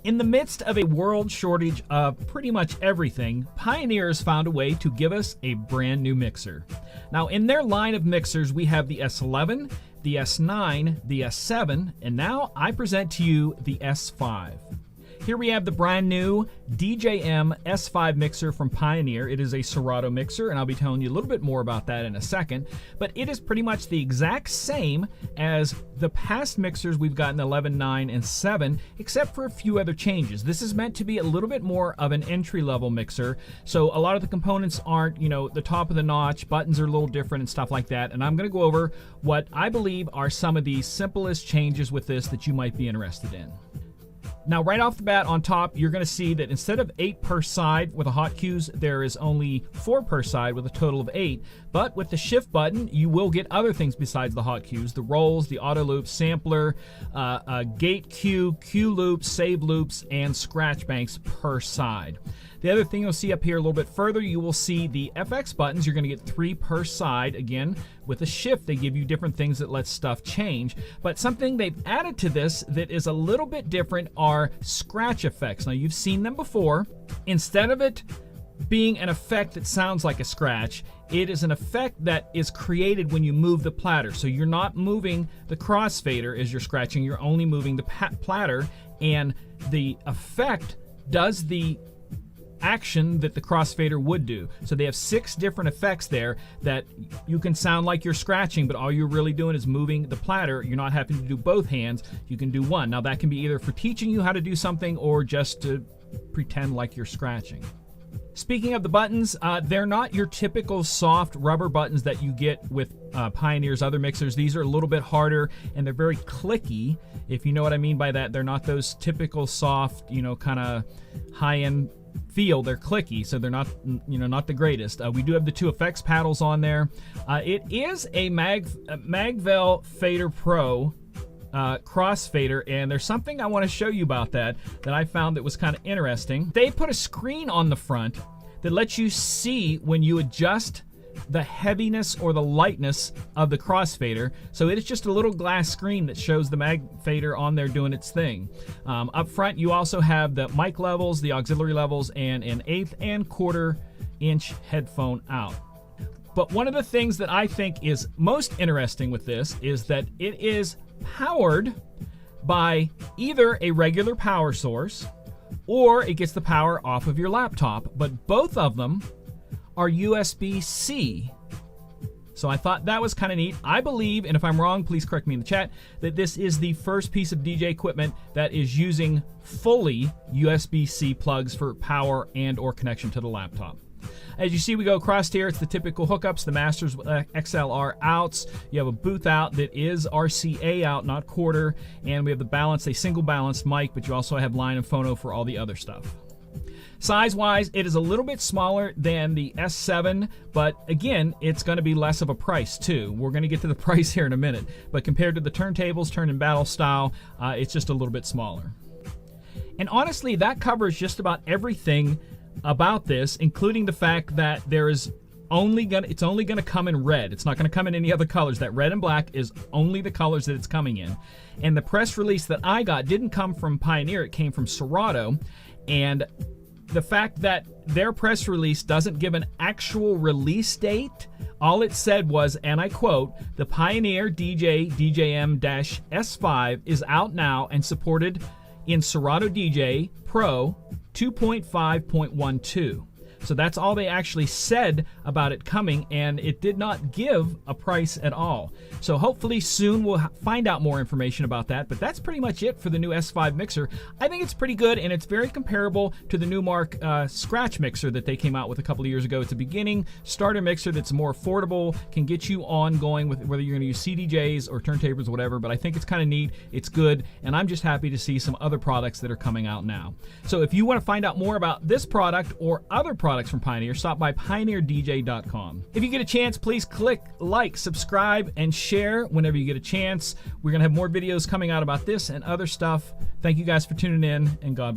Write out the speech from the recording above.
In the midst of a world shortage of pretty much everything, Pioneer has found a way to give us a brand new mixer. Now, in their line of mixers, we have the S11, the S9, the S7, and now I present to you the S5. Here we have the brand new DJM S5 mixer from Pioneer. It is a Serato mixer, and I'll be telling you a little bit more about that in a second. But it is pretty much the exact same as the past mixers we've gotten, 11, 9, and 7, except for a few other changes. This is meant to be a little bit more of an entry-level mixer, so a lot of the components aren't, the top of the notch. Buttons are a little different and stuff like that. And I'm going to go over what I believe are some of the simplest changes with this that you might be interested in. Now, right off the bat on top, you're going to see that instead of 8 per side with the hot cues, there is only 4 per side with a total of 8. But with the shift button, you will get other things besides the hot cues: the rolls, the auto loop, sampler, gate cue, cue loops, save loops, and scratch banks per side. The other thing you'll see up here a little bit further, you will see the FX buttons. You're going to get 3 per side. Again, with a shift, they give you different things that let stuff change. But something they've added to this that is a little bit different are scratch effects. Now, you've seen them before. Instead of it being an effect that sounds like a scratch, it is an effect that is created when you move the platter. So you're not moving the crossfader as you're scratching, you're only moving the platter, and the effect does the action that the crossfader would do. So they have 6 different effects there that you can sound like you're scratching, but all you're really doing is moving the platter. You're not having to do both hands. You can do one. Now, that can be either for teaching you how to do something or just to pretend like you're scratching. Speaking of the buttons, they're not your typical soft rubber buttons that you get with Pioneer's other mixers. These are a little bit harder, and they're very clicky, if you know what I mean by that. They're not those typical soft, kind of high-end feel. They're clicky, so they're not, not the greatest. We do have the 2 effects paddles on there. It is a Magvel Fader Pro crossfader, and there's something I want to show you about that I found that was kind of interesting. They put a screen on the front that lets you see when you adjust the heaviness or the lightness of the crossfader. So it is just a little glass screen that shows the mag fader on there doing its thing. Up front, you also have the mic levels, the auxiliary levels, and an 1/8 and 1/4 inch headphone out. But one of the things that I think is most interesting with this is that it is powered by either a regular power source or it gets the power off of your laptop, but both of them are USB-C. So I thought that was kind of neat. I believe, and if I'm wrong, please correct me in the chat, that this is the first piece of DJ equipment that is using fully USB-C plugs for power and or connection to the laptop. As you see, we go across here. It's the typical hookups, the Masters XLR outs. You have a booth out that is RCA out, not quarter. And we have the balance, a single balanced mic, but you also have line and phono for all the other stuff. Size-wise, it is a little bit smaller than the S7, but again, it's going to be less of a price too. We're going to get to the price here in a minute. But compared to the turntables, turn and battle style, it's just a little bit smaller. And honestly, that covers just about everything about this, including the fact that it's only gonna come in red. It's not gonna come in any other colors. That red and black is only the colors that it's coming in. And the press release that I got didn't come from Pioneer, it came from Serato. And the fact that their press release doesn't give an actual release date, all it said was, and I quote, "The Pioneer DJM S5 is out now and supported in Serato DJ Pro 2.5.12. So that's all they actually said about it coming, and it did not give a price at all. So hopefully soon we'll find out more information about that, but that's pretty much it for the new S5 mixer. I think it's pretty good, and it's very comparable to the Numark scratch mixer that they came out with a couple of years ago. It's a beginning starter mixer that's more affordable, can get you ongoing with whether you're going to use CDJs or turntables or whatever, but I think it's kind of neat, it's good, and I'm just happy to see some other products that are coming out now. So if you want to find out more about this product or other products from Pioneer, stop by pioneerdj.com. If you get a chance, please click like, subscribe, and share whenever you get a chance. We're going to have more videos coming out about this and other stuff. Thank you guys for tuning in, and God bless.